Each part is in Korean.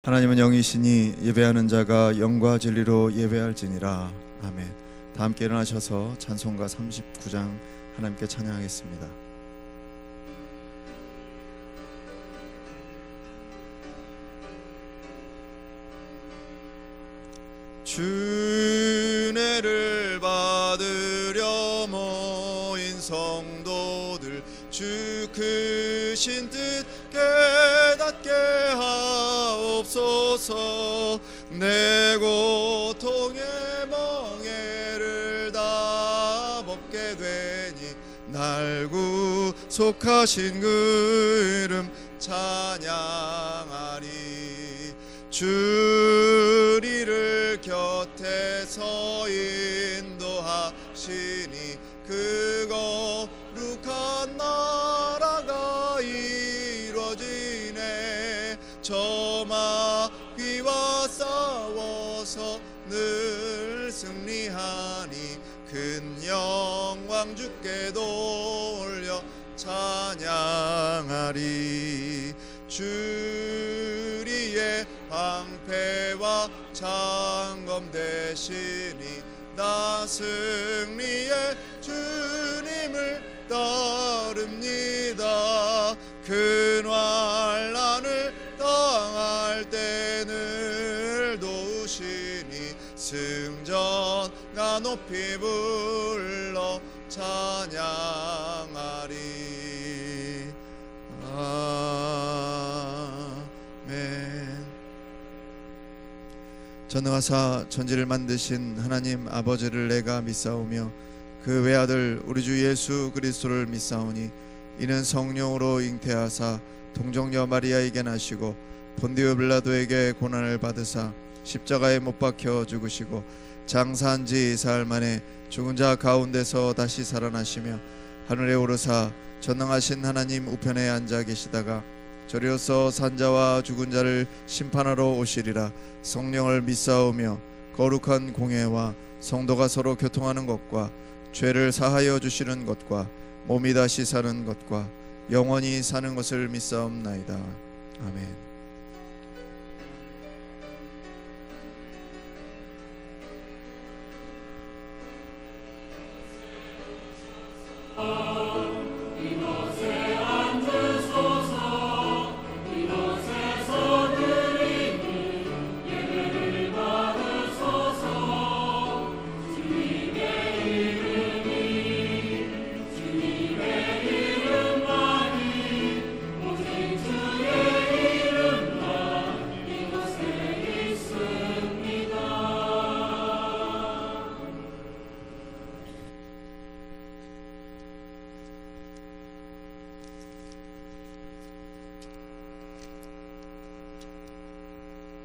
하나님은 영이시니 예배하는 자가 영과 진리로 예배할지니라. 아멘. 다 함께 일어나셔서 찬송가 39장 하나님께 찬양하겠습니다. 주 은혜를 받으려 모인 성도들, 주 크신 뜻 깨닫게 하옵소서. 내 고통의 멍에를 다 벗게 되니 날 구속하신 그 이름 찬양하리. 주 우리를 곁에서 인도하시니 그 거룩한 나라가 이루어지네. 저 마귀와 싸워서 늘 승리하니 큰 영광 주께 돌려 찬양하리. 주리의 방패와 창검 되시니 나 승리의 주님을 따릅니다. 큰 환난을 당할 때 늘 도우시니 승전가 높이 불러 찬양하리. 아멘. 전능하사 천지를 만드신 하나님 아버지를 내가 믿사오며 그 외아들 우리 주 예수 그리스도를 믿사오니 이는 성령으로 잉태하사 동정녀 마리아에게 나시고 본디오 빌라도에게 고난을 받으사 십자가에 못 박혀 죽으시고 장사한 지 사흘 만에 죽은 자 가운데서 다시 살아나시며 하늘에 오르사 전능하신 하나님 우편에 앉아 계시다가 저리로서 산자와 죽은 자를 심판하러 오시리라. 성령을 믿사오며 거룩한 공회와 성도가 서로 교통하는 것과 죄를 사하여 주시는 것과 몸이 다시 사는 것과 영원히 사는 것을 믿사옵나이다. 아멘.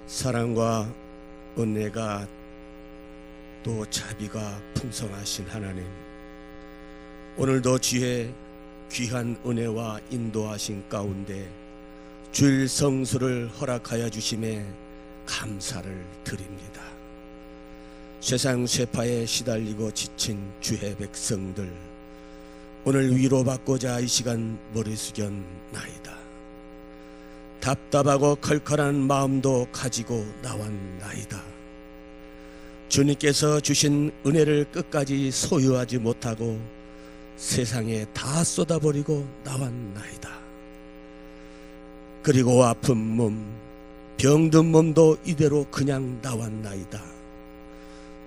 사랑과 은혜가 또 자비가 풍성하신 하나님, 오늘도 주의 귀한 은혜와 인도하신 가운데 주일 성수를 허락하여 주심에 감사를 드립니다. 세상 쇠파에 시달리고 지친 주의 백성들, 오늘 위로받고자 이 시간 머리 숙였나이다. 답답하고 컬컬한 마음도 가지고 나왔나이다. 주님께서 주신 은혜를 끝까지 소유하지 못하고 세상에 다 쏟아버리고 나왔나이다. 그리고 아픈 몸, 병든 몸도 이대로 그냥 나왔나이다.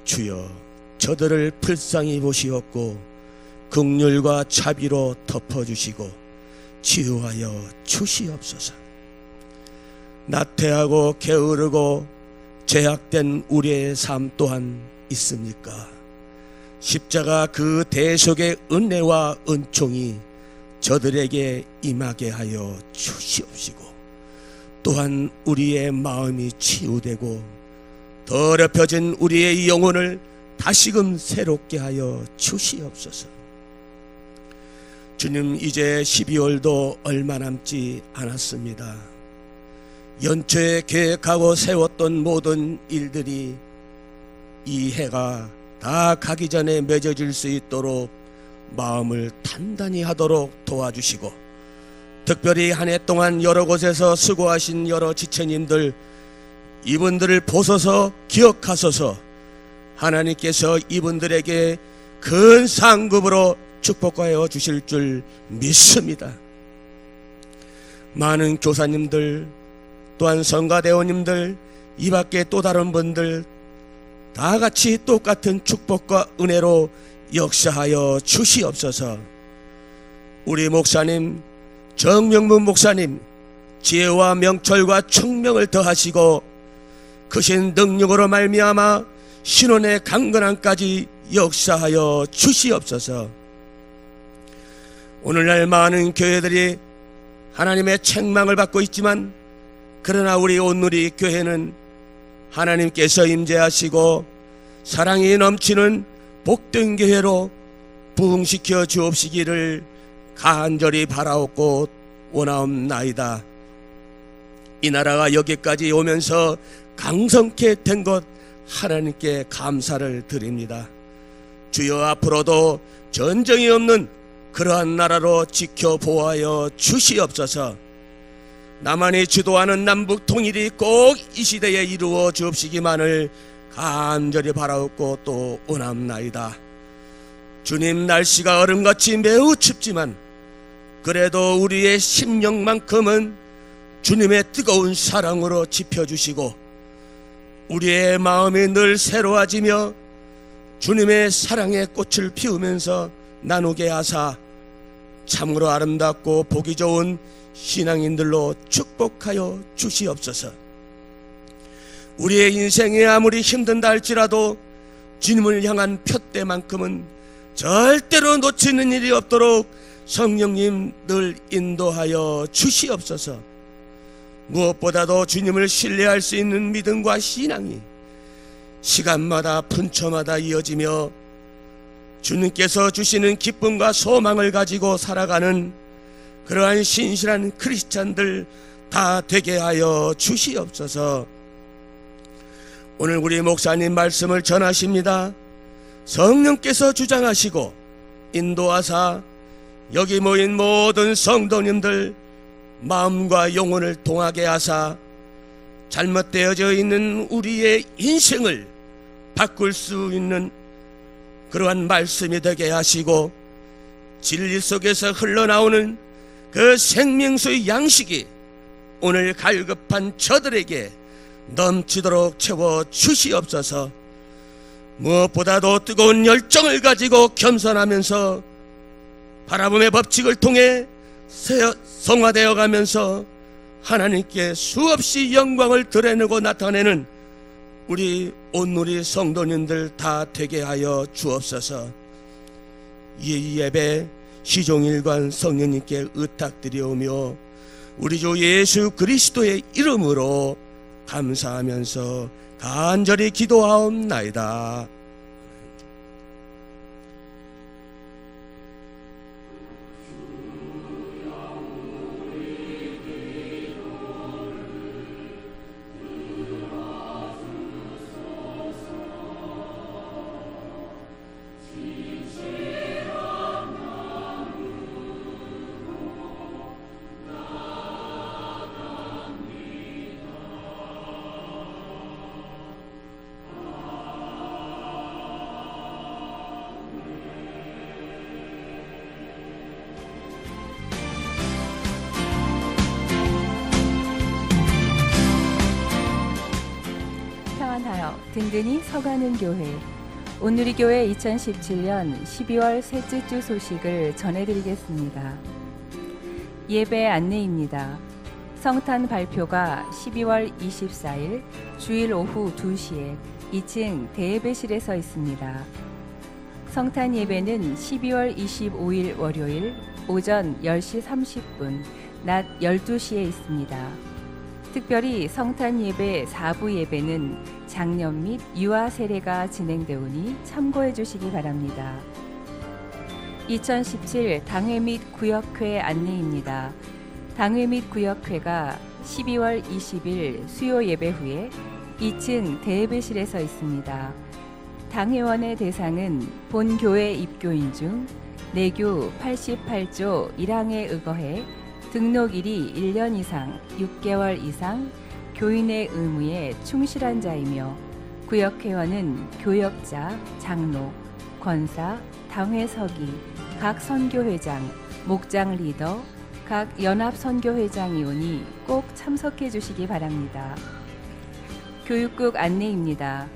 주여, 저들을 불쌍히 보시옵고 긍휼과 자비로 덮어주시고 치유하여 주시옵소서. 나태하고 게으르고 제약된 우리의 삶 또한 있습니까? 십자가 그 대속의 은혜와 은총이 저들에게 임하게 하여 주시옵시고, 또한 우리의 마음이 치유되고 더럽혀진 우리의 영혼을 다시금 새롭게 하여 주시옵소서. 주님, 이제 12월도 얼마 남지 않았습니다. 연초에 계획하고 세웠던 모든 일들이 이 해가 다 가기 전에 맺어질 수 있도록 마음을 단단히 하도록 도와주시고, 특별히 한 해 동안 여러 곳에서 수고하신 여러 지체님들 이분들을 보소서 기억하소서. 하나님께서 이분들에게 큰 상급으로 축복하여 주실 줄 믿습니다. 많은 교사님들, 또한 성가대원님들, 이 밖에 또 다른 분들 다 같이 똑같은 축복과 은혜로 역사하여 주시옵소서. 우리 목사님, 정명문 목사님, 지혜와 명철과 청명을 더하시고 크신 능력으로 말미암아 신혼의 강건함까지 역사하여 주시옵소서. 오늘날 많은 교회들이 하나님의 책망을 받고 있지만, 그러나 우리 온누리 교회는 하나님께서 임재하시고 사랑이 넘치는 복된 교회로 부흥시켜 주옵시기를 간절히 바라옵고 원하옵나이다. 이 나라가 여기까지 오면서 강성케 된 것 하나님께 감사를 드립니다. 주여, 앞으로도 전쟁이 없는 그러한 나라로 지켜보아여 주시옵소서. 남한이 주도하는 남북 통일이 꼭 이 시대에 이루어 주옵시기만을 간절히 바라옵고 또 원합나이다. 주님, 날씨가 얼음같이 매우 춥지만 그래도 우리의 심령만큼은 주님의 뜨거운 사랑으로 지펴주시고 우리의 마음이 늘 새로워지며 주님의 사랑의 꽃을 피우면서 나누게 하사 참으로 아름답고 보기 좋은 신앙인들로 축복하여 주시옵소서. 우리의 인생이 아무리 힘든다 할지라도 주님을 향한 표대만큼은 절대로 놓치는 일이 없도록 성령님 늘 인도하여 주시옵소서. 무엇보다도 주님을 신뢰할 수 있는 믿음과 신앙이 시간마다 분초마다 이어지며 주님께서 주시는 기쁨과 소망을 가지고 살아가는 그러한 신실한 크리스찬들 다 되게 하여 주시옵소서. 오늘 우리 목사님 말씀을 전하십니다. 성령께서 주장하시고 인도하사 여기 모인 모든 성도님들 마음과 영혼을 동하게 하사 잘못되어져 있는 우리의 인생을 바꿀 수 있는 그러한 말씀이 되게 하시고 진리 속에서 흘러나오는 그 생명수의 양식이 오늘 갈급한 저들에게 넘치도록 채워 주시옵소서. 무엇보다도 뜨거운 열정을 가지고 겸손하면서 바라봄의 법칙을 통해 성화되어 가면서 하나님께 수없이 영광을 드러내고 나타내는 우리 온누리 성도님들 다 되게 하여 주옵소서. 이 예배 시종일관 성령님께 의탁드리오며 우리 주 예수 그리스도의 이름으로 감사하면서 간절히 기도하옵나이다. 든든히 서가는 교회, 온누리 교회 2017년 12월 셋째 주 소식을 전해드리겠습니다. 예배 안내입니다. 성탄 발표가 12월 24일 주일 오후 2시에 2층 대예배실에서 있습니다. 성탄 예배는 12월 25일 월요일 오전 10시 30분, 낮 12시에 있습니다. 특별히 성탄 예배 4부 예배는 장년 및 유아 세례가 진행되오니 참고해 주시기 바랍니다. 2017 당회 및 구역회 안내입니다. 당회 및 구역회가 12월 20일 수요 예배 후에 2층 대예배실에서 있습니다. 당회원의 대상은 본 교회 입교인 중 내교 88조 1항에 의거해 등록일이 1년 이상 6개월 이상 교인의 의무에 충실한 자이며 구역회원은 교역자, 장로, 권사, 당회서기, 각 선교회장, 목장 리더, 각 연합선교회장이오니 꼭 참석해 주시기 바랍니다. 교육국 안내입니다.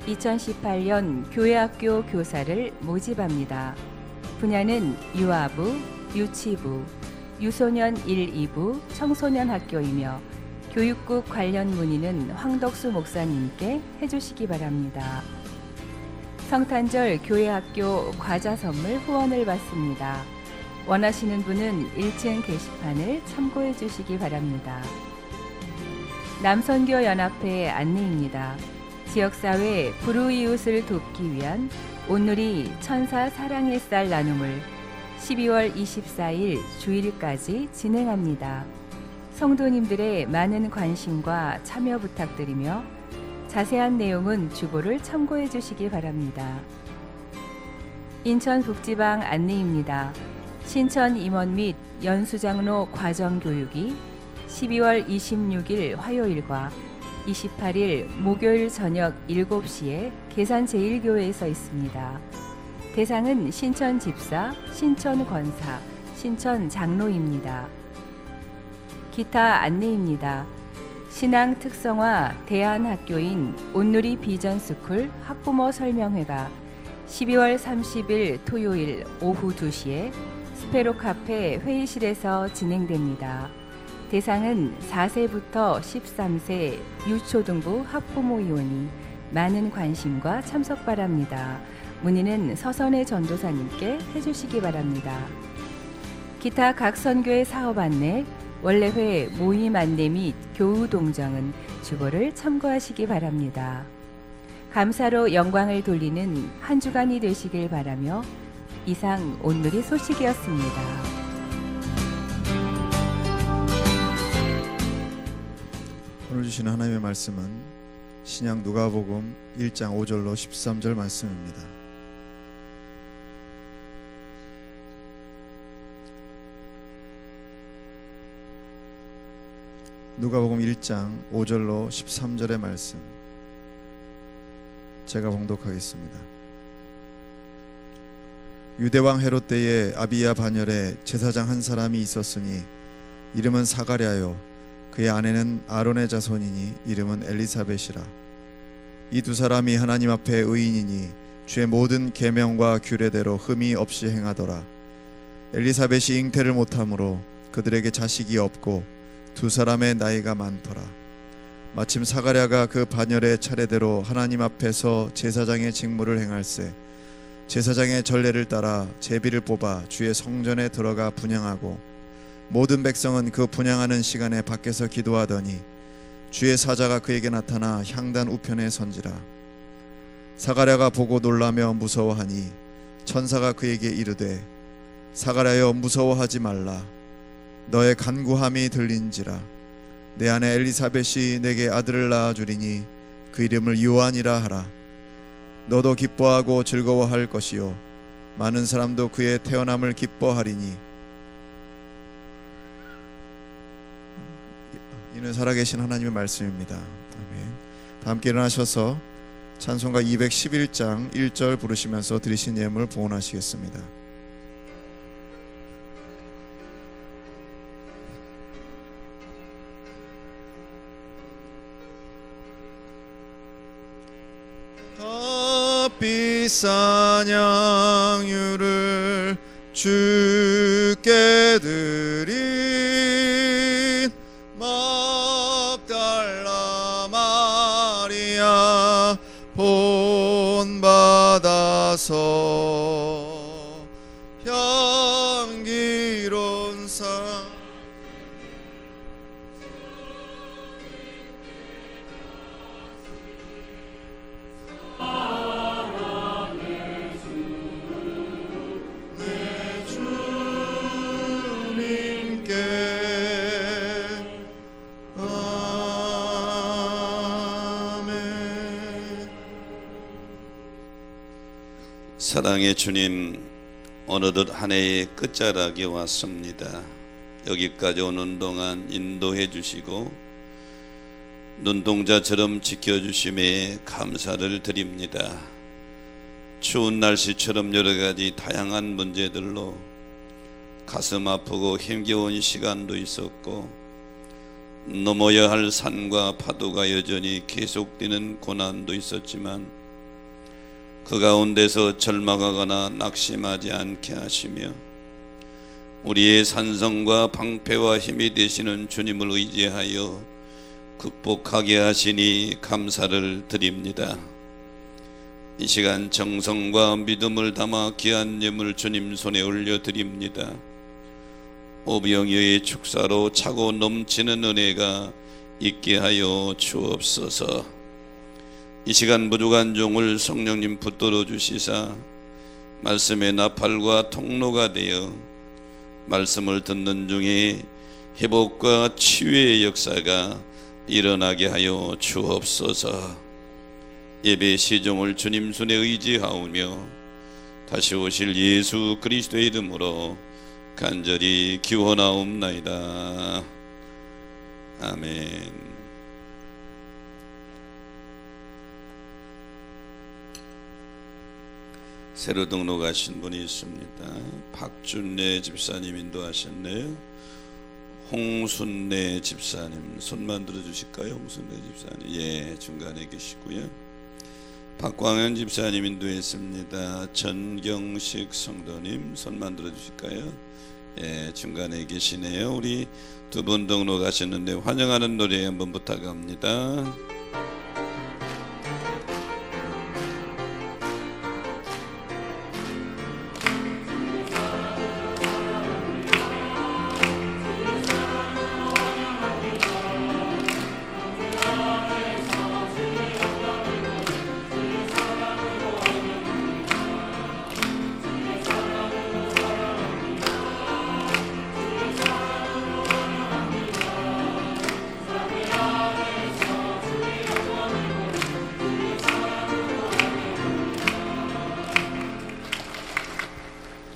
2018년 교회학교 교사를 모집합니다. 분야는 유아부, 유치부, 유소년 1, 2부 청소년 학교이며 교육국 관련 문의는 황덕수 목사님께 해주시기 바랍니다. 성탄절 교회학교 과자 선물 후원을 받습니다. 원하시는 분은 1층 게시판을 참고해 주시기 바랍니다. 남선교연합회 안내입니다. 지역사회 불우이웃을 돕기 위한 온누리 천사 사랑의 쌀 나눔을 12월 24일 주일까지 진행합니다. 성도님들의 많은 관심과 참여 부탁드리며 자세한 내용은 주보를 참고해 주시기 바랍니다. 인천북지방 안내입니다. 신천 임원 및 연수장로 과정교육이 12월 26일 화요일과 28일 목요일 저녁 7시에 계산제일교회에서 있습니다. 대상은 신천 집사, 신천 권사, 신천 장로입니다. 기타 안내입니다. 신앙 특성화 대안학교인 온누리 비전스쿨 학부모 설명회가 12월 30일 토요일 오후 2시에 스페로 카페 회의실에서 진행됩니다. 대상은 4세부터 13세 유초등부 학부모이오니 많은 관심과 참석 바랍니다. 문의는 서선의 전도사님께 해주시기 바랍니다. 기타 각 선교회 사업 안내, 원래회 모임 안내 및 교우 동정은 주보를 참고하시기 바랍니다. 감사로 영광을 돌리는 한 주간이 되시길 바라며 이상 온누리 소식이었습니다. 오늘 주시는 하나님의 말씀은 신약 누가복음 1장 5절로 13절 말씀입니다. 누가복음 1장 5절로 13절의 말씀 제가 봉독하겠습니다. 유대왕 헤롯 때에 아비야 반열에 제사장 한 사람이 있었으니 이름은 사가랴요 그의 아내는 아론의 자손이니 이름은 엘리사벳이라. 이 두 사람이 하나님 앞에 의인이니 주의 모든 계명과 규례대로 흠이 없이 행하더라. 엘리사벳이 잉태를 못하므로 그들에게 자식이 없고 두 사람의 나이가 많더라. 마침 사가랴가 그 반열의 차례대로 하나님 앞에서 제사장의 직무를 행할세 제사장의 전례를 따라 제비를 뽑아 주의 성전에 들어가 분향하고 모든 백성은 그 분향하는 시간에 밖에서 기도하더니 주의 사자가 그에게 나타나 향단 우편에 선지라. 사가랴가 보고 놀라며 무서워하니 천사가 그에게 이르되 사가랴여 무서워하지 말라. 너의 간구함이 들린지라. 내 아내 엘리사벳이 내게 아들을 낳아주리니 그 이름을 요한이라 하라. 너도 기뻐하고 즐거워할 것이요 많은 사람도 그의 태어남을 기뻐하리니 이는 살아계신 하나님의 말씀입니다. 아멘. 다 함께 일어나셔서 찬송가 211장 1절 부르시면서 드리신 예물 봉헌하시겠습니다. 값비싼 양유를 주께 드린 막달라 마리아 본받아서 향기로운 상 사랑의 주님, 어느덧 한 해의 끝자락에 왔습니다. 여기까지 오는 동안 인도해 주시고 눈동자처럼 지켜주심에 감사를 드립니다. 추운 날씨처럼 여러 가지 다양한 문제들로 가슴 아프고 힘겨운 시간도 있었고, 넘어야 할 산과 파도가 여전히 계속되는 고난도 있었지만, 그 가운데서 절망하거나 낙심하지 않게 하시며 우리의 산성과 방패와 힘이 되시는 주님을 의지하여 극복하게 하시니 감사를 드립니다. 이 시간 정성과 믿음을 담아 귀한 예물 주님 손에 올려드립니다. 오병이어의 축사로 차고 넘치는 은혜가 있게 하여 주옵소서. 이 시간 부족한 종을 성령님 붙들어 주시사 말씀의 나팔과 통로가 되어 말씀을 듣는 중에 회복과 치유의 역사가 일어나게 하여 주옵소서. 예배 시종을 주님 손에 의지하오며 다시 오실 예수 그리스도의 이름으로 간절히 기원하옵나이다. 아멘. 새로 등록하신 분이 있습니다. 박준래 집사님 인도하셨네요. 홍순래 집사님 손만 들어주실까요? 홍순래 집사님, 예, 중간에 계시고요. 박광현 집사님 인도했습니다. 전경식 성도님 손만 들어주실까요? 예, 중간에 계시네요. 우리 두 분 등록하셨는데 환영하는 노래 한번 부탁합니다.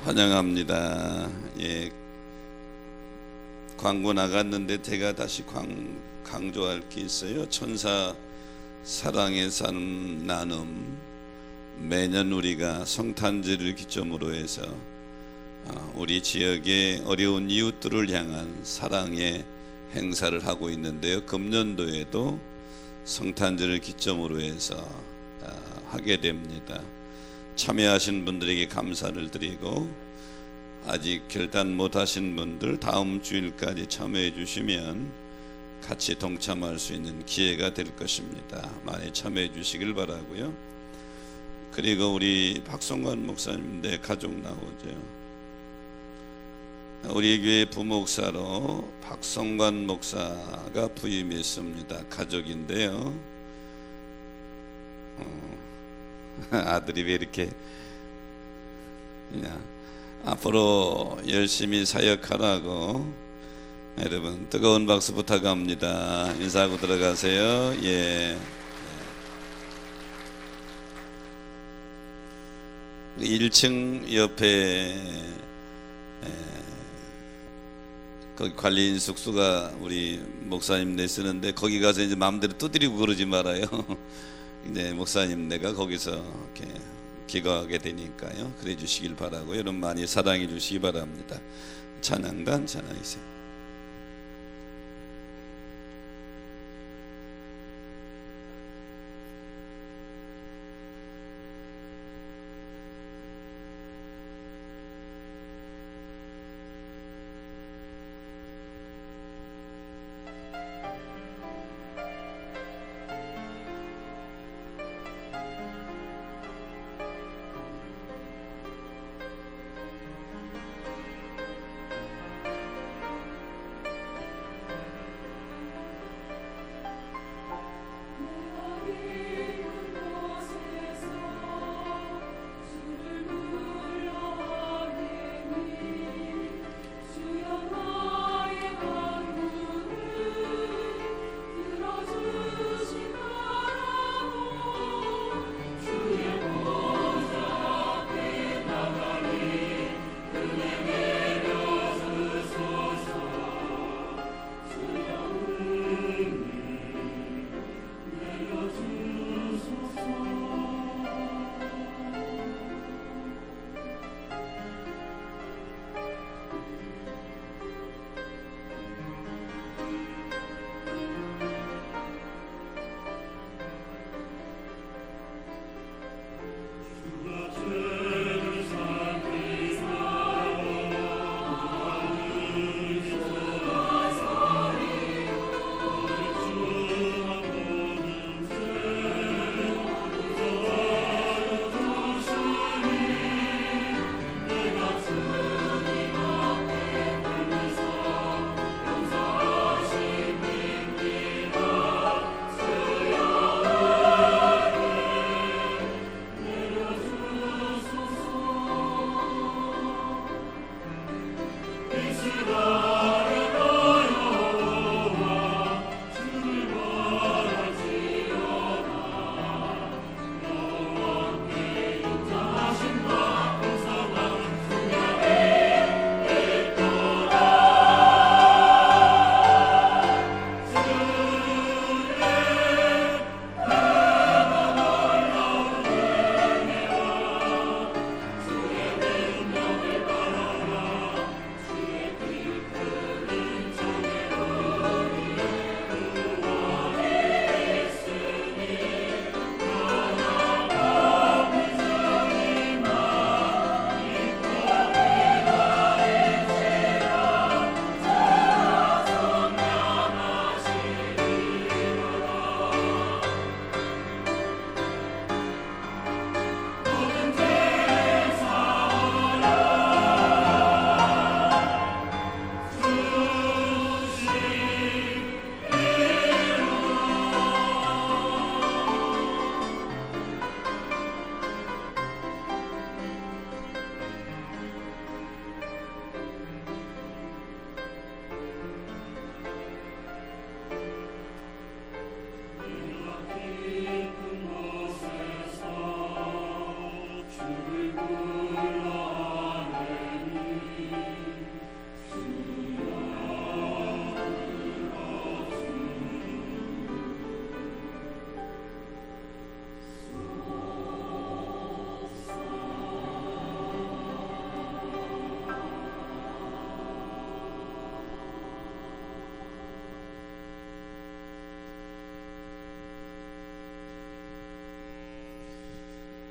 환영합니다. 예, 광고 나갔는데 제가 다시 강조할 게 있어요. 천사 사랑의 산 나눔, 매년 우리가 성탄절을 기점으로 해서 우리 지역의 어려운 이웃들을 향한 사랑의 행사를 하고 있는데요. 금년도에도 성탄절을 기점으로 해서 하게 됩니다. 참여하신 분들에게 감사를 드리고, 아직 결단 못하신 분들 다음 주일까지 참여해 주시면 같이 동참할 수 있는 기회가 될 것입니다. 많이 참여해 주시길 바라고요. 그리고 우리 박성관 목사님 내 가족 나오죠. 우리 교회 부목사로 박성관 목사가 부임했습니다. 가족인데요. 아들이 왜 이렇게 그냥 앞으로 열심히 사역하라고, 여러분 뜨거운 박수 부탁합니다. 인사하고 들어가세요. 예. 1층 옆에 거기 관리인 숙소가 우리 목사님네 쓰는데, 거기 가서 이제 마음대로 두드리고 그러지 말아요. 이제 목사님네가 거기서 이렇게 기거하게 되니까요. 그래 주시길 바라고, 여러분 많이 사랑해 주시기 바랍니다. 찬양단 찬양이세요.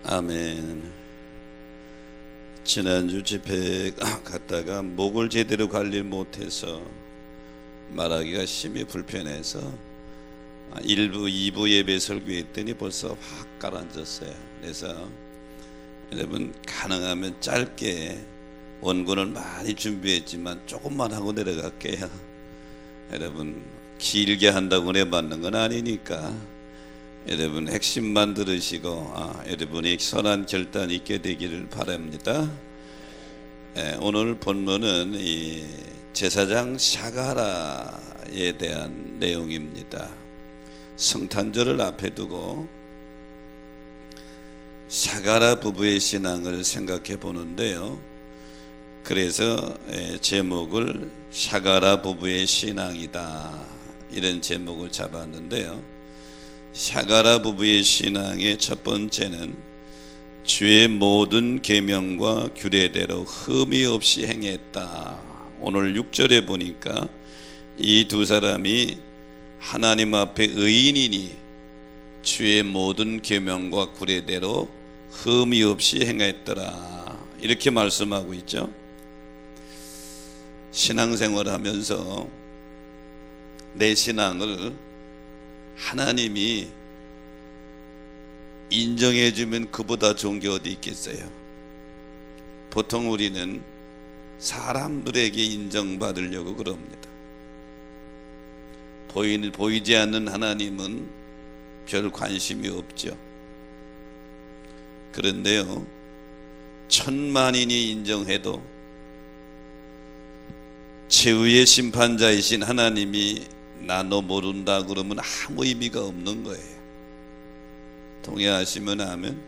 아멘. 지난주 집회 갔다가 목을 제대로 관리 못해서 말하기가 심히 불편해서 1부, 2부 예배 설교했더니 벌써 확 가라앉았어요. 그래서 여러분 가능하면 짧게, 원고는 많이 준비했지만 조금만 하고 내려갈게요. 여러분 길게 한다고 내받는 건 아니니까 여러분 핵심만 들으시고 여러분이 선한 결단 있게 되기를 바랍니다. 오늘 본문은 이 제사장 샤가라에 대한 내용입니다. 성탄절을 앞에 두고 샤가라 부부의 신앙을 생각해 보는데요. 그래서 제목을 샤가라 부부의 신앙이다, 이런 제목을 잡았는데요. 샤가라 부부의 신앙의 첫 번째는 주의 모든 계명과 규례대로 흠이 없이 행했다. 오늘 6절에 보니까 이 두 사람이 하나님 앞에 의인이니 주의 모든 계명과 규례대로 흠이 없이 행했더라, 이렇게 말씀하고 있죠. 신앙생활 하면서 내 신앙을 하나님이 인정해주면 그보다 좋은 게 어디 있겠어요. 보통 우리는 사람들에게 인정받으려고 그럽니다. 보이지 않는 하나님은 별 관심이 없죠. 그런데요, 천만인이 인정해도 최후의 심판자이신 하나님이 나 너 모른다 그러면 아무 의미가 없는 거예요. 동의하시면 아멘.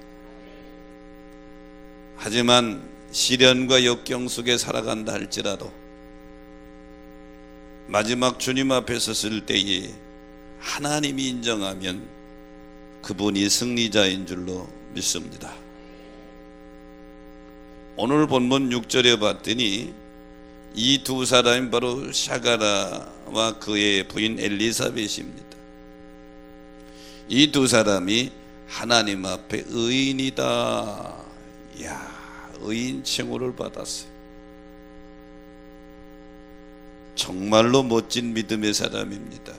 하지만 시련과 역경 속에 살아간다 할지라도 마지막 주님 앞에 섰을 때에 하나님이 인정하면 그분이 승리자인 줄로 믿습니다. 오늘 본문 6절에 봤더니 이 두 사람이 바로 샤가라와 그의 부인 엘리사벳입니다. 이 두 사람이 하나님 앞에 의인이다, 의인 칭호를 받았어요. 정말로 멋진 믿음의 사람입니다.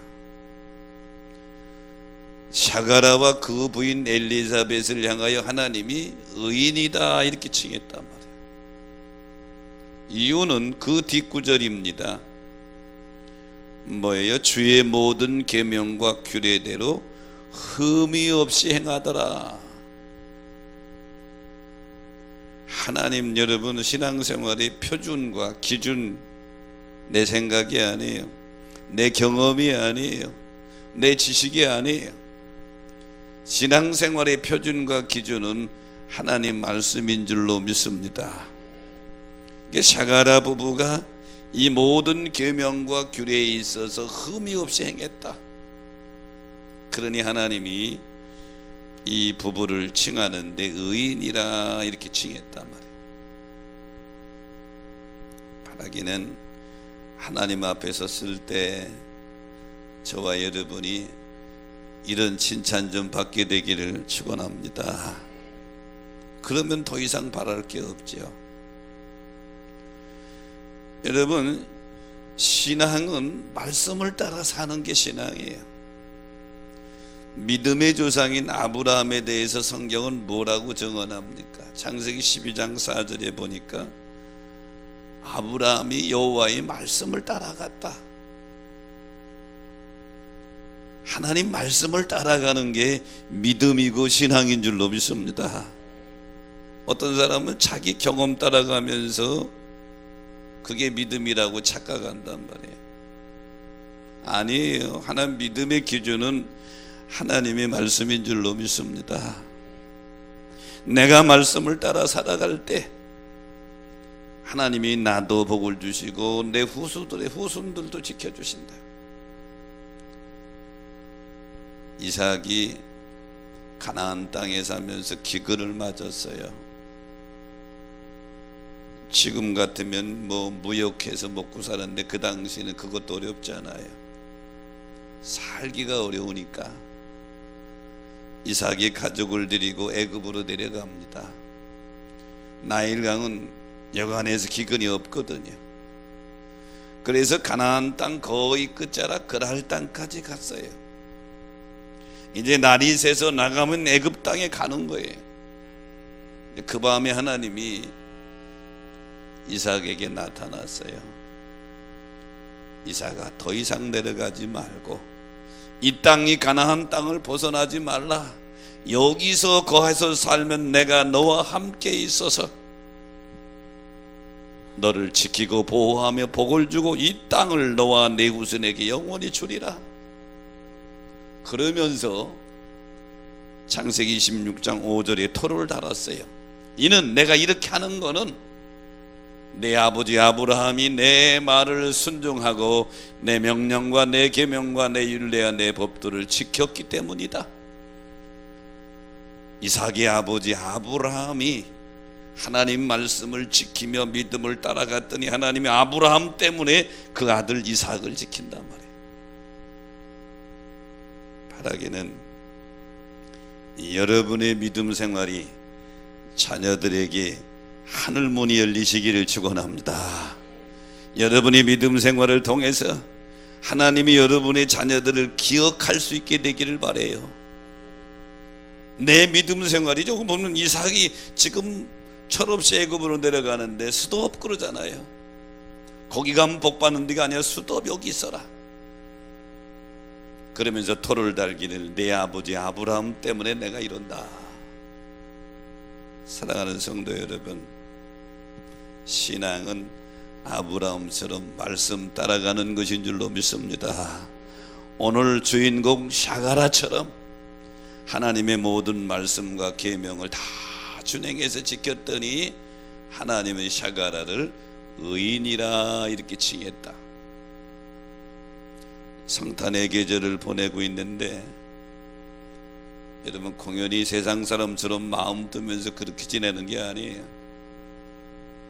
샤가라와 그 부인 엘리사벳을 향하여 하나님이 의인이다, 이렇게 칭했단 말이에요. 이유는 그 뒷구절입니다. 뭐예요? 주의 모든 계명과 규례대로 흠이 없이 행하더라. 하나님, 여러분 신앙생활의 표준과 기준 내 생각이 아니에요. 내 경험이 아니에요. 내 지식이 아니에요. 신앙생활의 표준과 기준은 하나님 말씀인 줄로 믿습니다. 샤가라 부부가 이 모든 계명과 규례에 있어서 흠이 없이 행했다. 그러니 하나님이 이 부부를 칭하는데 의인이라 이렇게 칭했단 말이에요. 바라기는 하나님 앞에 섰을 때 저와 여러분이 이런 칭찬 좀 받게 되기를 축원합니다. 그러면 더 이상 바랄 게 없죠. 여러분, 신앙은 말씀을 따라 사는 게 신앙이에요. 믿음의 조상인 아브라함에 대해서 성경은 뭐라고 증언합니까? 창세기 12장 4절에 보니까 아브라함이 여호와의 말씀을 따라갔다. 하나님 말씀을 따라가는 게 믿음이고 신앙인 줄로 믿습니다. 어떤 사람은 자기 경험 따라가면서 그게 믿음이라고 착각한단 말이에요. 아니에요. 하나님 믿음의 기준은 하나님의 말씀인 줄로 믿습니다. 내가 말씀을 따라 살아갈 때 하나님이 나도 복을 주시고 내 후손들도 지켜주신다. 이삭이 가나안 땅에 살면서 기근을 맞았어요. 지금 같으면 무역해서 먹고 사는데 그 당시에는 그것도 어렵잖아요. 살기가 어려우니까 이삭이 가족을 데리고 애굽으로 내려갑니다. 나일강은 여간에서 기근이 없거든요. 그래서 가나안 땅 거의 끝자락 그랄 땅까지 갔어요. 이제 날이 새서 나가면 애굽 땅에 가는 거예요. 그 밤에 하나님이 이삭에게 나타났어요. 이삭아, 더 이상 내려가지 말고 이 땅이 가나안 땅을 벗어나지 말라. 여기서 거해서 살면 내가 너와 함께 있어서 너를 지키고 보호하며 복을 주고 이 땅을 너와 내 후손에게 영원히 주리라. 그러면서 창세기 26장 5절에 토를 달았어요. 이는 내가 이렇게 하는 거는 내 아버지 아브라함이 내 말을 순종하고 내 명령과 내 계명과 내 율례와 내 법도를 지켰기 때문이다. 이삭의 아버지 아브라함이 하나님 말씀을 지키며 믿음을 따라갔더니 하나님이 아브라함 때문에 그 아들 이삭을 지킨단 말이에요. 바라기는 여러분의 믿음 생활이 자녀들에게 하늘문이 열리시기를 축원합니다. 여러분의 믿음 생활을 통해서 하나님이 여러분의 자녀들을 기억할 수 있게 되기를 바라요. 내 믿음 생활이 조금 보면 이삭이 지금 철없이 애굽으로 내려가는데 수도 없고 그러잖아요. 거기 가면 복 받는 데가 아니라 수도 없, 여기 있어라. 그러면서 토를 달기를 내 아버지 아브라함 때문에 내가 이런다. 사랑하는 성도 여러분, 신앙은 아브라함처럼 말씀 따라가는 것인 줄로 믿습니다. 오늘 주인공 샤가라처럼 하나님의 모든 말씀과 계명을 다 준행해서 지켰더니 하나님의 샤가라를 의인이라 이렇게 칭했다. 성탄의 계절을 보내고 있는데 여러분, 공연히 세상 사람처럼 마음 뜨면서 그렇게 지내는 게 아니에요.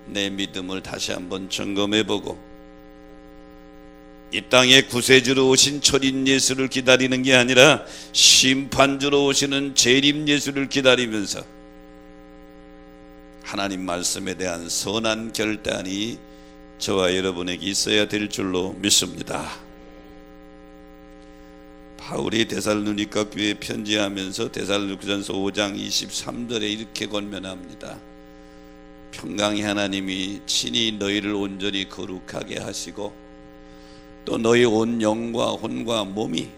내 믿음을 다시 한번 점검해보고 이 땅에 구세주로 오신 철인 예수를 기다리는 게 아니라 심판주로 오시는 재림 예수를 기다리면서 하나님 말씀에 대한 선한 결단이 저와 여러분에게 있어야 될 줄로 믿습니다. 바울이 데살로니가 교회에 편지하면서 데살로니가전서 5장 23절에 이렇게 권면합니다. 평강의 하나님이 친히 너희를 온전히 거룩하게 하시고 또 너희 온 영과 혼과 몸이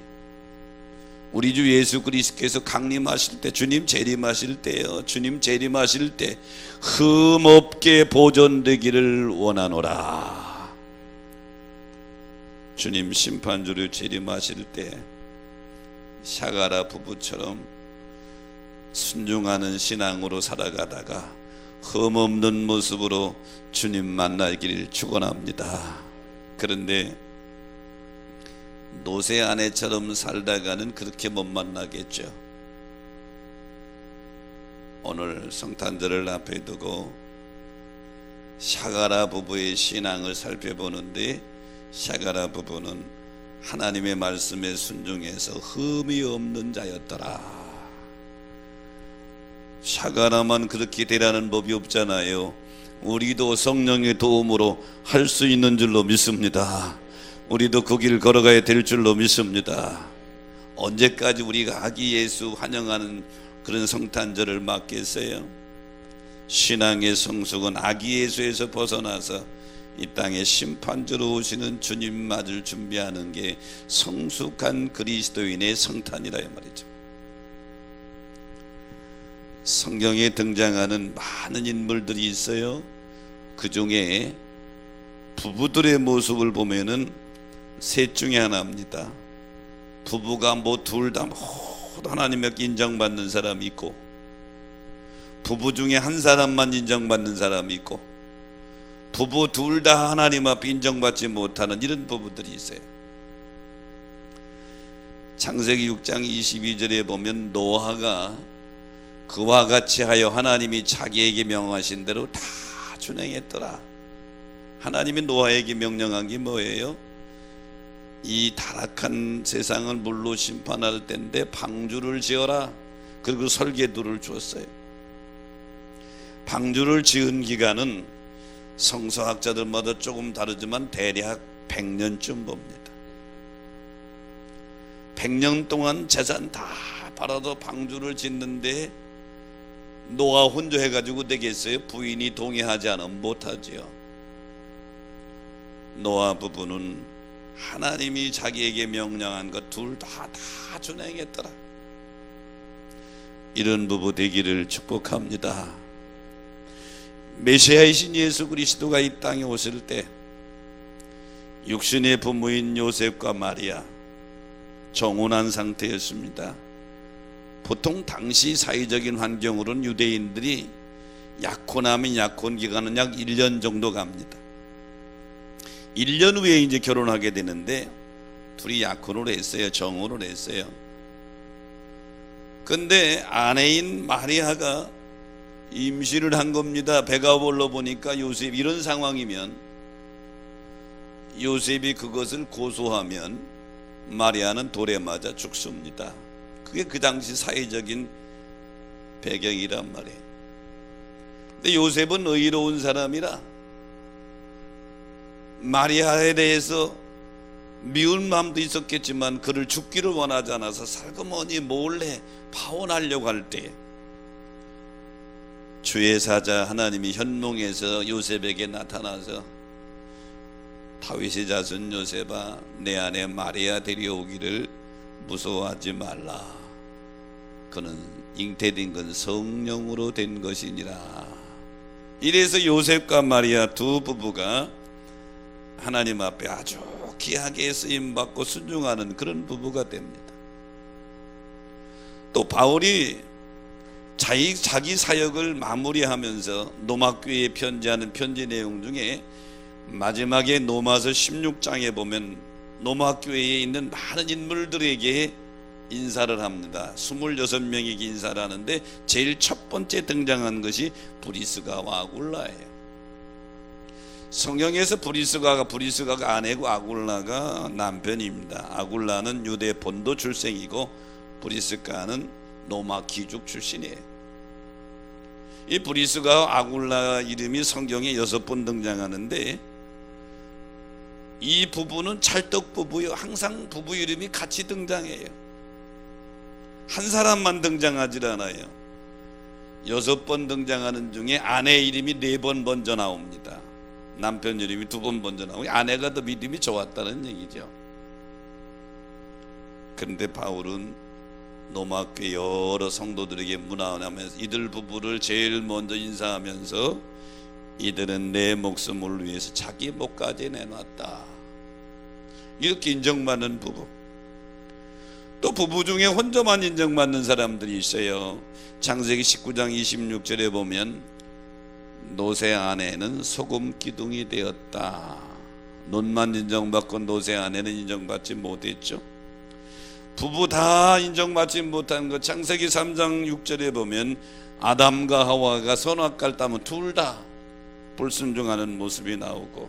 우리 주 예수 그리스도께서 강림하실 때, 주님 재림하실 때요, 주님 재림하실 때 흠없게 보존되기를 원하노라. 주님 심판주로 재림하실 때 샤가라 부부처럼 순종하는 신앙으로 살아가다가 흠없는 모습으로 주님 만나기를 축원합니다. 그런데 노새 아내처럼 살다가는 그렇게 못 만나겠죠. 오늘 성탄절을 앞에 두고 샤가라 부부의 신앙을 살펴보는데 샤가라 부부는 하나님의 말씀에 순종해서 흠이 없는 자였더라. 샤가라만 그렇게 되라는 법이 없잖아요. 우리도 성령의 도움으로 할 수 있는 줄로 믿습니다. 우리도 그 길 걸어가야 될 줄로 믿습니다. 언제까지 우리가 아기 예수 환영하는 그런 성탄절을 맞겠어요? 신앙의 성숙은 아기 예수에서 벗어나서 이 땅에 심판주로 오시는 주님 맞을 준비하는 게 성숙한 그리스도인의 성탄이라 말이죠. 성경에 등장하는 많은 인물들이 있어요. 그 중에 부부들의 모습을 보면은 셋 중에 하나입니다. 부부가 뭐 둘 다 모두 하나님께 인정받는 사람이 있고, 부부 중에 한 사람만 인정받는 사람이 있고, 부부 둘 다 하나님 앞에 인정받지 못하는 이런 부부들이 있어요. 창세기 6장 22절에 보면 노아가 그와 같이 하여 하나님이 자기에게 명하신 대로 다 준행했더라. 하나님이 노아에게 명령한 게 뭐예요? 이 타락한 세상을 물로 심판할 때인데 방주를 지어라. 그리고 설계도를 주었어요. 방주를 지은 기간은 성서학자들마다 조금 다르지만 대략 100년쯤 봅니다. 100년 동안 재산 다 팔아도 방주를 짓는데 노아 혼자 해가지고 되겠어요? 부인이 동의하지 않으면 못하지요. 노아 부부는 하나님이 자기에게 명령한 것 둘 다 준행했더라. 이런 부부 되기를 축복합니다. 메시아이신 예수 그리스도가 이 땅에 오실 때 육신의 부모인 요셉과 마리아 정혼한 상태였습니다. 보통 당시 사회적인 환경으로는 유대인들이 약혼하면 약혼 기간은 약 1년 정도 갑니다. 1년 후에 이제 결혼하게 되는데 둘이 약혼을 했어요. 정혼을 했어요. 근데 아내인 마리아가 임신을 한 겁니다. 배가 불러 보니까 요셉, 이런 상황이면 요셉이 그것을 고소하면 마리아는 돌에 맞아 죽습니다. 그게 그 당시 사회적인 배경이란 말이에요. 근데 요셉은 의로운 사람이라 마리아에 대해서 미운 마음도 있었겠지만 그를 죽기를 원하지 않아서 살그머니 몰래 파혼하려고 할 때 주의 사자 하나님이 현몽에서 요셉에게 나타나서 다윗의 자손 요셉아, 내 아내 마리아 데려오기를 무서워하지 말라. 그는 잉태된 건 성령으로 된 것이니라. 이래서 요셉과 마리아 두 부부가 하나님 앞에 아주 귀하게 쓰임받고 순종하는 그런 부부가 됩니다. 또 바울이 자기 사역을 마무리하면서 로마교회에 편지하는 편지 내용 중에 마지막에 로마서 16장에 보면 로마교회에 있는 많은 인물들에게 인사를 합니다. 26명에게 인사를 하는데 제일 첫 번째 등장한 것이 브리스가와 아굴라예요. 성경에서 브리스가가 아내고 아굴라가 남편입니다. 아굴라는 유대 본도 출생이고 브리스가는 로마 귀족 출신이에요. 이 브리스가와 아굴라 이름이 성경에 6번 등장하는데 이 부부는 찰떡 부부요. 항상 부부 이름이 같이 등장해요. 한 사람만 등장하지 않아요. 6번 등장하는 중에 아내 이름이 4번 먼저 나옵니다. 남편 이름이 2번 먼저 나오고 아내가 더 믿음이 좋았다는 얘기죠. 그런데 바울은 로마교회 여러 성도들에게 문안하면서 이들 부부를 제일 먼저 인사하면서 이들은 내 목숨을 위해서 자기 목까지 내놨다. 이렇게 인정받는 부부. 또 부부 중에 혼자만 인정받는 사람들이 있어요. 창세기 19장 26절에 보면 노세 아내는 소금 기둥이 되었다. 논만 인정받고 노세 아내는 인정받지 못했죠. 부부 다 인정받지 못한 것 창세기 3장 6절에 보면 아담과 하와가 선악과를 따면 둘 다 불순종하는 모습이 나오고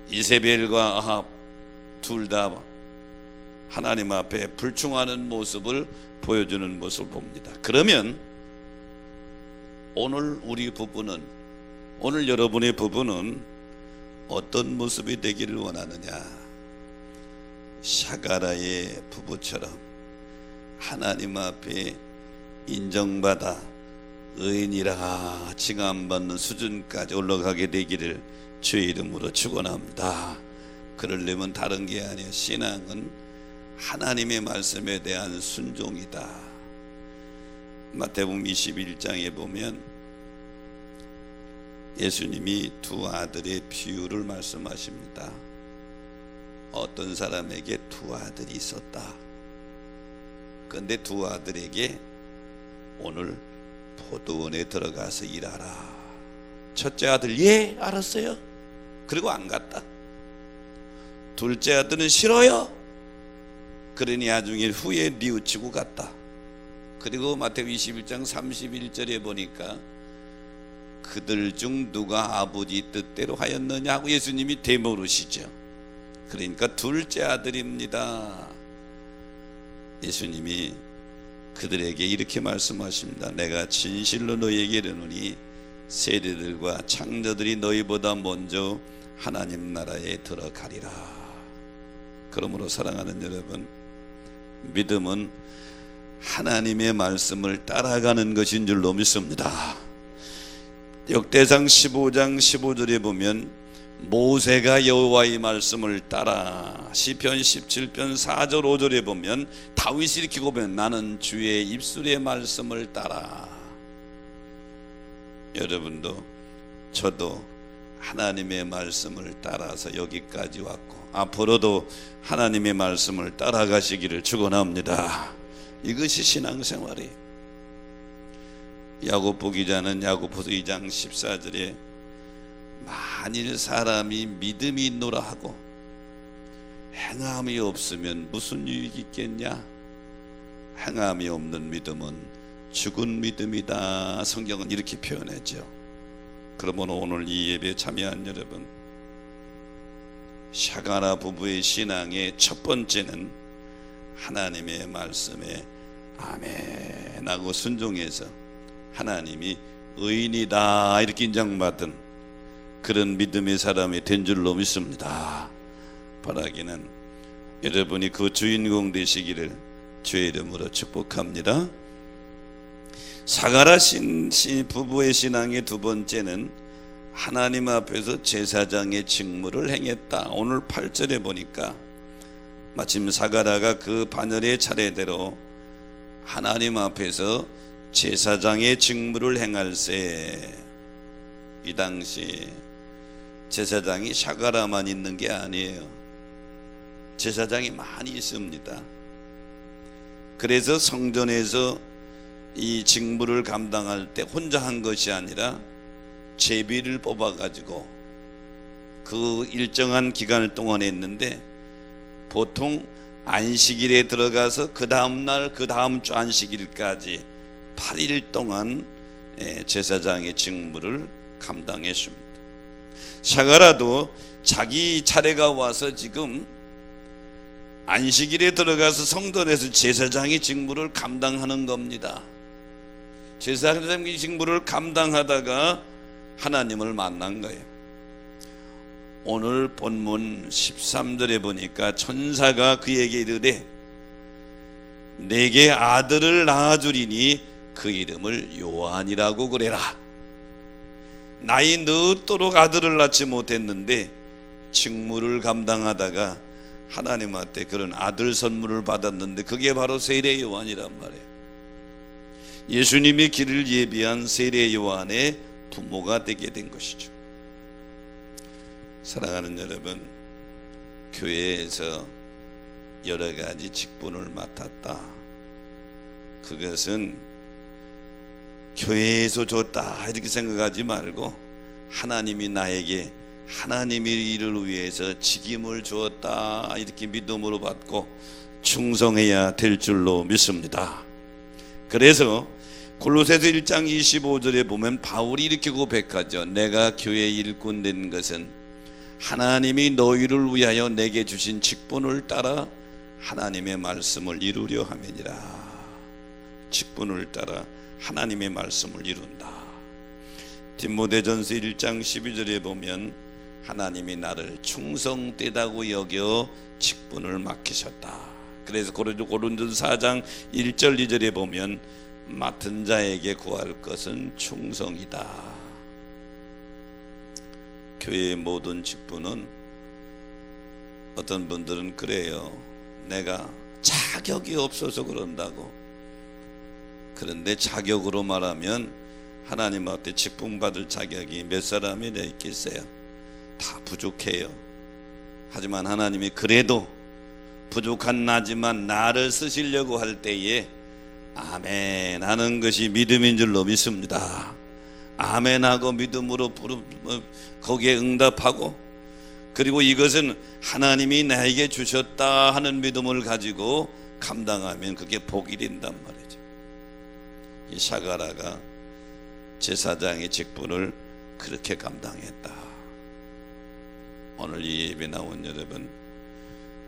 이세벨과 아합 둘 다 하나님 앞에 불충하는 모습을 보여주는 모습을 봅니다. 그러면 오늘 우리 부부는, 오늘 여러분의 부부는 어떤 모습이 되기를 원하느냐? 샤가라의 부부처럼 하나님 앞에 인정받아 의인이라 칭함받는 수준까지 올라가게 되기를 주의 이름으로 축원합니다. 그러려면 다른 게 아니에요. 신앙은 하나님의 말씀에 대한 순종이다. 마태복음 21장에 보면 예수님이 두 아들의 비유를 말씀하십니다. 어떤 사람에게 두 아들이 있었다. 그런데 두 아들에게 오늘 포도원에 들어가서 일하라. 첫째 아들 예 알았어요. 그리고 안 갔다. 둘째 아들은 싫어요. 그러니 나중에 후에 뉘우치고 갔다. 그리고 마태복음 21장 31절에 보니까 그들 중 누가 아버지 뜻대로 하였느냐고 예수님이 되물으시죠. 그러니까 둘째 아들입니다. 예수님이 그들에게 이렇게 말씀하십니다. 내가 진실로 너희에게 이르노니 세대들과 창조들이 너희보다 먼저 하나님 나라에 들어가리라. 그러므로 사랑하는 여러분, 믿음은 하나님의 말씀을 따라가는 것인 줄로 믿습니다. 역대상 15장 15절에 보면 모세가 여호와의 말씀을 따라, 시편 17편 4절 5절에 보면 다윗이 이렇게 고백하면 나는 주의 입술의 말씀을 따라. 여러분도 저도 하나님의 말씀을 따라서 여기까지 왔고 앞으로도 하나님의 말씀을 따라가시기를 축원합니다. 이것이 신앙생활이에요. 야고보 기자는 야고보서 2장 14절에 만일 사람이 믿음이 있노라 하고 행함이 없으면 무슨 유익이 있겠냐? 행함이 없는 믿음은 죽은 믿음이다. 성경은 이렇게 표현했죠. 그러면 오늘 이 예배에 참여한 여러분, 샤가라 부부의 신앙의 첫 번째는 하나님의 말씀에 아멘 하고 순종해서 하나님이 의인이다 이렇게 인정받은 그런 믿음의 사람이 된 줄로 믿습니다. 바라기는 여러분이 그 주인공 되시기를 주의 이름으로 축복합니다. 사가라 부부의 신앙의 두 번째는 하나님 앞에서 제사장의 직무를 행했다. 오늘 8절에 보니까 마침 사가라가 그 바늘의 차례대로 하나님 앞에서 제사장의 직무를 행할세. 이 당시 제사장이 사가라만 있는 게 아니에요. 제사장이 많이 있습니다. 그래서 성전에서 이 직무를 감당할 때 혼자 한 것이 아니라 제비를 뽑아가지고 그 일정한 기간을 동안 했는데, 보통 안식일에 들어가서 그 다음날 그 다음 주 안식일까지 8일 동안 제사장의 직무를 감당했습니다. 샤가라도 자기 차례가 와서 지금 안식일에 들어가서 성전에서 제사장의 직무를 감당하는 겁니다. 제사장의 직무를 감당하다가 하나님을 만난 거예요. 오늘 본문 13절에 보니까 천사가 그에게 이르되 내게 아들을 낳아주리니 그 이름을 요한이라고 그래라. 나이 늦도록 아들을 낳지 못했는데 직무를 감당하다가 하나님한테 그런 아들 선물을 받았는데 그게 바로 세례 요한이란 말이에요. 예수님의 길을 예비한 세례 요한의 부모가 되게 된 것이죠. 사랑하는 여러분, 교회에서 여러 가지 직분을 맡았다. 그것은 교회에서 줬다 이렇게 생각하지 말고 하나님이 나에게 하나님의 일을 위해서 직임을 주었다 이렇게 믿음으로 받고 충성해야 될 줄로 믿습니다. 그래서 골로새서 1장 25절에 보면 바울이 이렇게 고백하죠. 내가 교회 일꾼 된 것은 하나님이 너희를 위하여 내게 주신 직분을 따라 하나님의 말씀을 이루려 함이니라. 직분을 따라 하나님의 말씀을 이룬다. 디모데전서 1장 12절에 보면 하나님이 나를 충성되다고 여겨 직분을 맡기셨다. 그래서 고린도전서 4장 1절 2절에 보면 맡은 자에게 구할 것은 충성이다. 교회의 모든 직분은 어떤 분들은 그래요. 내가 자격이 없어서 그런다고. 그런데 자격으로 말하면 하나님한테 직분 받을 자격이 몇 사람이 있겠어요? 다 부족해요. 하지만 하나님이 그래도 부족한 나지만 나를 쓰시려고 할 때에 아멘 하는 것이 믿음인 줄로 믿습니다. 아멘 하고 믿음으로 거기에 응답하고, 그리고 이것은 하나님이 나에게 주셨다 하는 믿음을 가지고 감당하면 그게 복이 된단 말이죠. 이 샤가라가 제사장의 직분을 그렇게 감당했다. 오늘 이 예배 나온 여러분,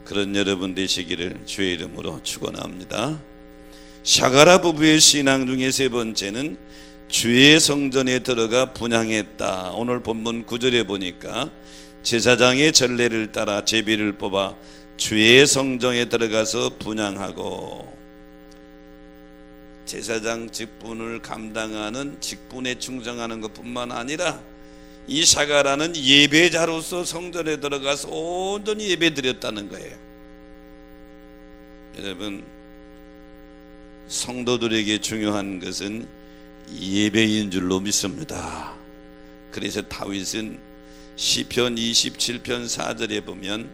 그런 여러분 되시기를 주의 이름으로 축원합니다. 샤가라 부부의 신앙 중에 세 번째는 주의 성전에 들어가 분향했다. 오늘 본문 9절에 보니까 제사장의 전례를 따라 제비를 뽑아 주의 성전에 들어가서 분향하고, 제사장 직분을 감당하는 직분에 충성하는 것뿐만 아니라 이 샤가라는 예배자로서 성전에 들어가서 온전히 예배드렸다는 거예요. 여러분, 성도들에게 중요한 것은 예배인 줄로 믿습니다. 그래서 다윗은 시편 27편 4절에 보면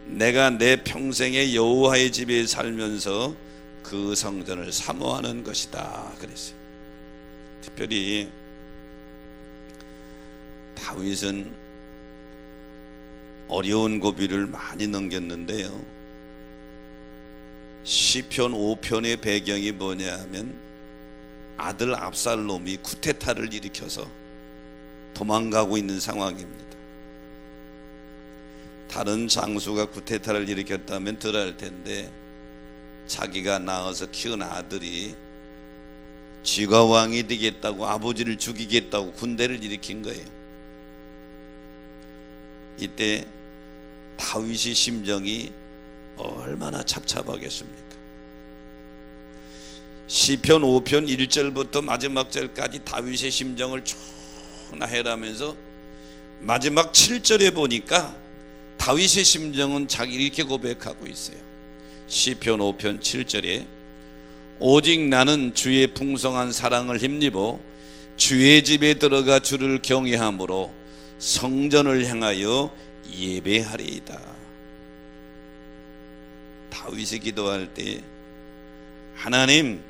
내가 내 평생에 여호와의 집에 살면서 그 성전을 사모하는 것이다 그랬어요. 특별히 다윗은 어려운 고비를 많이 넘겼는데요, 시편 5편의 배경이 뭐냐 하면 아들 압살롬이 쿠데타를 일으켜서 도망가고 있는 상황입니다. 다른 장수가 쿠데타를 일으켰다면 덜할 텐데 자기가 낳아서 키운 아들이 쥐가 왕이 되겠다고, 아버지를 죽이겠다고 군대를 일으킨 거예요. 이때 다윗의 심정이 얼마나 착잡하겠습니까? 시편 5편 1절부터 마지막 절까지 다윗의 심정을 쭉 나열하면서 마지막 7절에 보니까 다윗의 심정은 자기 이렇게 고백하고 있어요. 시편 5편 7절에 오직 나는 주의 풍성한 사랑을 힘입어 주의 집에 들어가 주를 경외함으로 성전을 향하여 예배하리이다. 다윗이 기도할 때 하나님,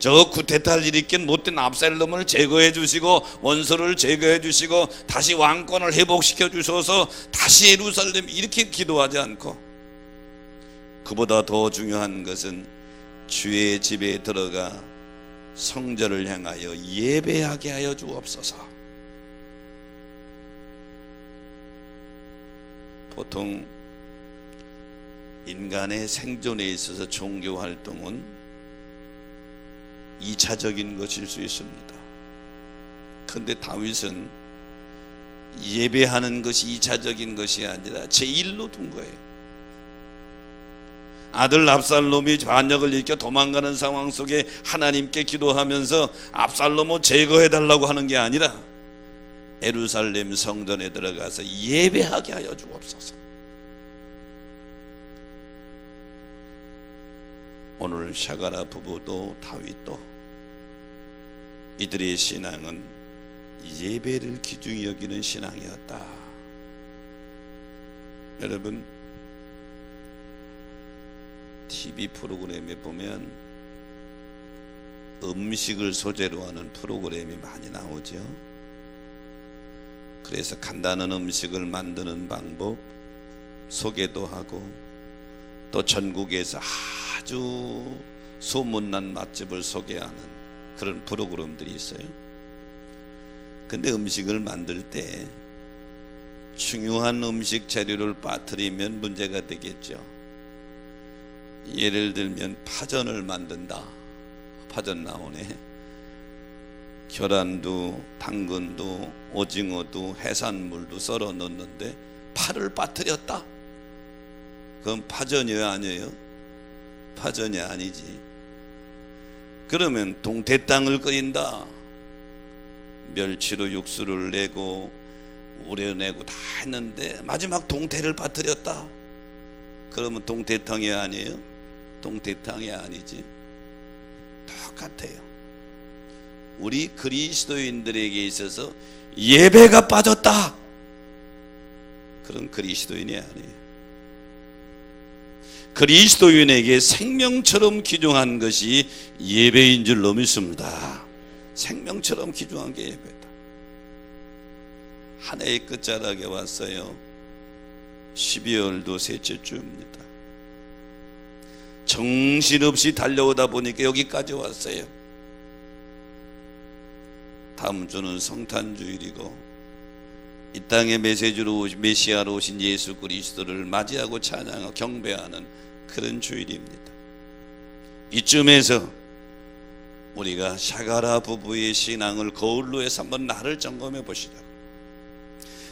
저 쿠데타를 일으킨 못된 압살롬을 제거해 주시고 원수를 제거해 주시고 다시 왕권을 회복시켜 주셔서 다시 예루살렘, 이렇게 기도하지 않고 그보다 더 중요한 것은 주의 집에 들어가 성전을 향하여 예배하게 하여 주옵소서. 보통 인간의 생존에 있어서 종교 활동은 2차적인 것일 수 있습니다. 그런데 다윗은 예배하는 것이 2차적인 것이 아니라 제1로 둔 거예요. 아들 압살롬이 반역을 일으켜 도망가는 상황 속에 하나님께 기도하면서 압살롬을 제거해달라고 하는 게 아니라 예루살렘 성전에 들어가서 예배하게 하여 주옵소서. 오늘 샤가라 부부도 다윗도 이들의 신앙은 예배를 기준히 여기는 신앙이었다. 여러분, TV 프로그램에 보면 음식을 소재로 하는 프로그램이 많이 나오죠. 그래서 간단한 음식을 만드는 방법 소개도 하고, 또 전국에서 아주 소문난 맛집을 소개하는 그런 프로그램들이 있어요. 근데 음식을 만들 때 중요한 음식 재료를 빠뜨리면 문제가 되겠죠. 예를 들면 파전을 만든다. 파전 나오네. 계란도 당근도 오징어도 해산물도 썰어 넣는데 파를 빠뜨렸다. 그건 파전이에요, 아니에요? 파전이 아니지. 그러면 동태탕을 끓인다. 멸치로 육수를 내고 우려내고 다 했는데 마지막 동태를 빠뜨렸다. 그러면 동태탕이 아니에요? 동태탕이 아니지. 똑같아요. 우리 그리스도인들에게 있어서 예배가 빠졌다. 그런 그리스도인이 아니에요. 그리스도인에게 생명처럼 귀중한 것이 예배인 줄로 믿습니다. 생명처럼 귀중한 게 예배다. 한 해의 끝자락에 왔어요. 12월도 셋째 주입니다. 정신없이 달려오다 보니까 여기까지 왔어요. 다음 주는 성탄주일이고 이 땅에 메시아로 오신 예수 그리스도를 맞이하고 찬양하고 경배하는 그런 주일입니다. 이쯤에서 우리가 샤가라 부부의 신앙을 거울로 해서 한번 나를 점검해 보시라.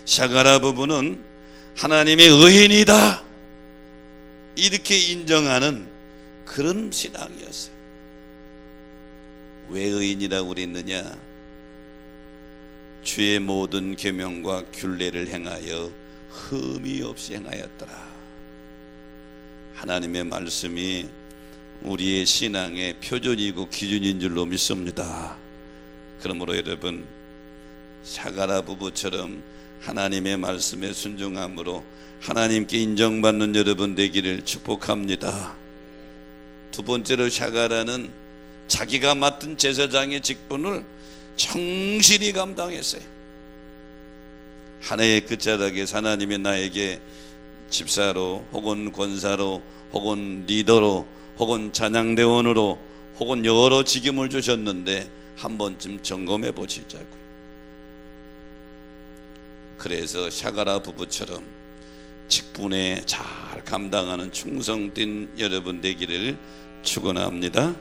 샤가라 부부는 하나님의 의인이다 이렇게 인정하는 그런 신앙이었어요. 왜 의인이라고 그랬느냐? 주의 모든 계명과 규례를 행하여 흠이 없이 행하였더라. 하나님의 말씀이 우리의 신앙의 표준이고 기준인 줄로 믿습니다. 그러므로 여러분, 샤가라 부부처럼 하나님의 말씀에 순종함으로 하나님께 인정받는 여러분 되기를 축복합니다. 두 번째로 샤가라는 자기가 맡은 제사장의 직분을 성실히 감당했어요. 한 해의 끝자락에 하나님이 나에게 집사로 혹은 권사로 혹은 리더로 혹은 찬양대원으로 혹은 여러 직임을 주셨는데 한 번쯤 점검해 보시자고요. 그래서 샤가라 부부처럼 직분에 잘 감당하는 충성된 여러분 되기를 축원합니다.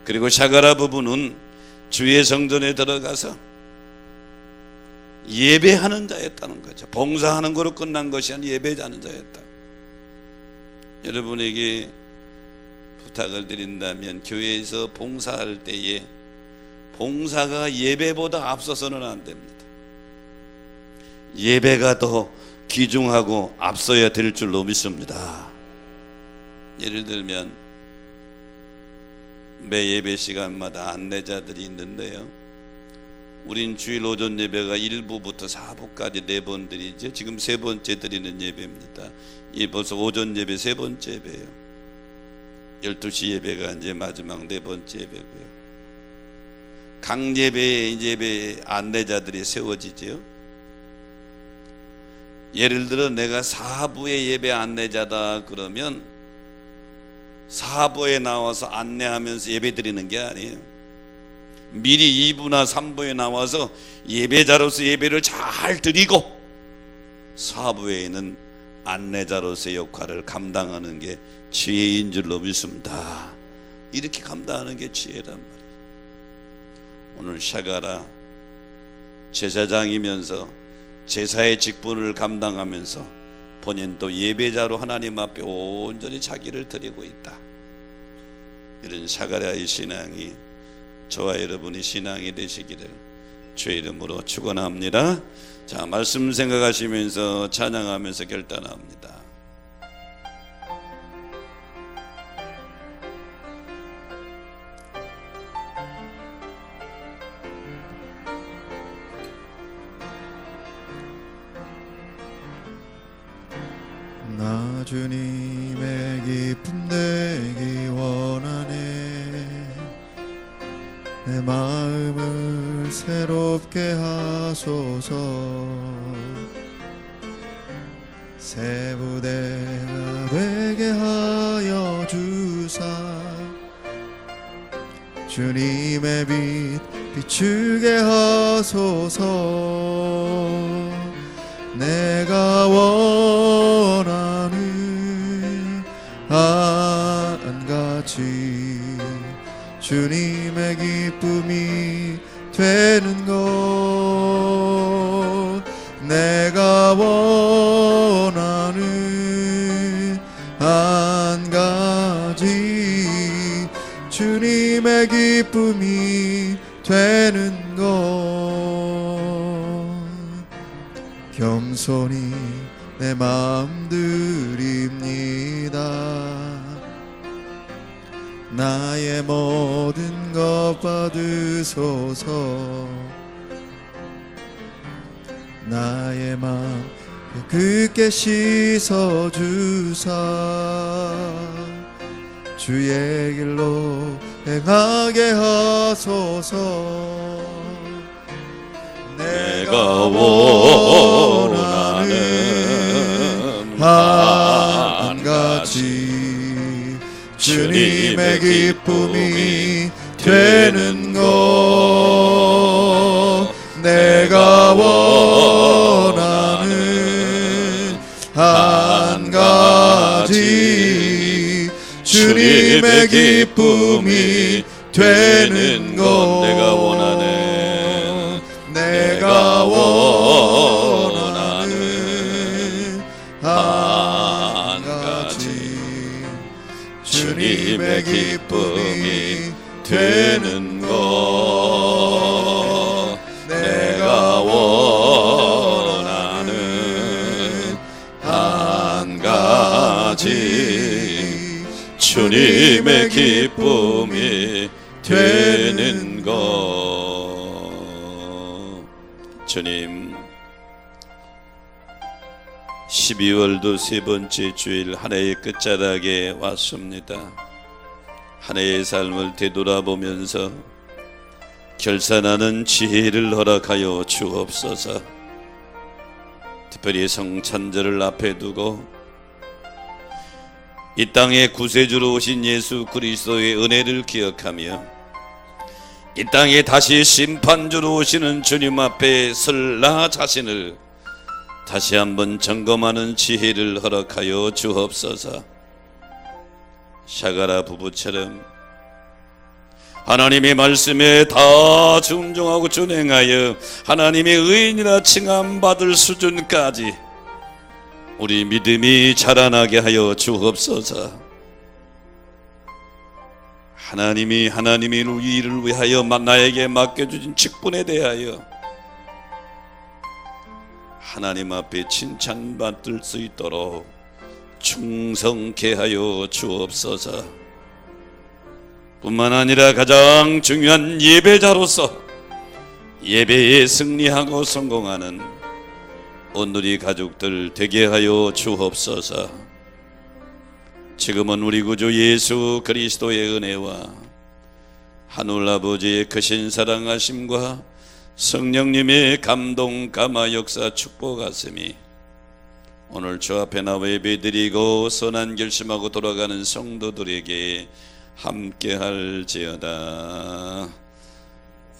그리고 샤가라 부부는 주의 성전에 들어가서 예배하는 자였다는 거죠. 봉사하는 거로 끝난 것이 아니라 예배하는 자였다. 여러분에게 부탁을 드린다면 교회에서 봉사할 때에 봉사가 예배보다 앞서서는 안 됩니다. 예배가 더 귀중하고 앞서야 될 줄로 믿습니다. 예를 들면 매 예배 시간마다 안내자들이 있는데요, 우린 주일 오전 예배가 1부부터 4부까지 4번 드리죠. 지금 3번째 드리는 예배입니다. 이 벌써 오전 예배 3번째 예배예요. 12시 예배가 이제 마지막 4번째 예배고요. 각 예배에 예배 안내자들이 세워지죠. 예를 들어 내가 4부의 예배 안내자다 그러면 4부에 나와서 안내하면서 예배 드리는 게 아니에요. 미리 2부나 3부에 나와서 예배자로서 예배를 잘 드리고 4부에는 안내자로서의 역할을 감당하는 게 지혜인 줄로 믿습니다. 이렇게 감당하는 게 지혜란 말이에요. 오늘 샤가라 제사장이면서 제사의 직분을 감당하면서 본인도 예배자로 하나님 앞에 온전히 자기를 드리고 있다. 이런 샤가라의 신앙이 저와 여러분의 신앙이 되시기를 주의 이름으로 축원합니다. 자, 말씀 생각하시면서 찬양하면서 결단합니다. 나 주님의 기쁨 내기 원하네. 내 마음을 새롭게 하소서. 새 부대가 되게 하여 주사. 주님의 빛 비추게 하소서. 내가 원하는 한같이 주님의 기쁨이 되는 것. 내가 원하는 한 가지 주님의 기쁨이 되는 것. 겸손히 내 마음 드립니다. 나의 모든 것 받으소서. 나의 마음 굳게 씻어주사. 주의 길로 행하게 하소서. 내가 원하는 한가지 주님의 기쁨이 되는 것. 내가 원하는 한가지 주님의 기쁨이 되는 것. 내가 원하는 내가 원하는 한 가지 주님의 기쁨이 되는 것 내가 원하는 한 가지 주님의 기쁨이 되는 것. 주님, 12월도 세 번째 주일 한 해의 끝자락에 왔습니다. 한 해의 삶을 되돌아보면서 결산하는 지혜를 허락하여 주옵소서. 특별히 성찬절을 앞에 두고 이 땅에 구세주로 오신 예수 그리스도의 은혜를 기억하며 이 땅에 다시 심판주로 오시는 주님 앞에 설 나 자신을 다시 한번 점검하는 지혜를 허락하여 주옵소서. 샤가라 부부처럼 하나님의 말씀에 다 순종하고 준행하여 하나님의 의인이라 칭함받을 수준까지 우리 믿음이 자라나게 하여 주옵소서. 하나님이 우리를 위하여 나에게 맡겨주신 직분에 대하여 하나님 앞에 칭찬받을 수 있도록 충성케 하여 주옵소서. 뿐만 아니라 가장 중요한 예배자로서 예배에 승리하고 성공하는 오늘의 가족들 되게 하여 주옵소서. 지금은 우리 구주 예수 그리스도의 은혜와 하늘 아버지의 크신 사랑하심과 성령님의 감동 감화 역사 축복하심이 오늘 주 앞에 나와 예배드리고 선한 결심하고 돌아가는 성도들에게 함께할지어다.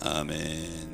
아멘.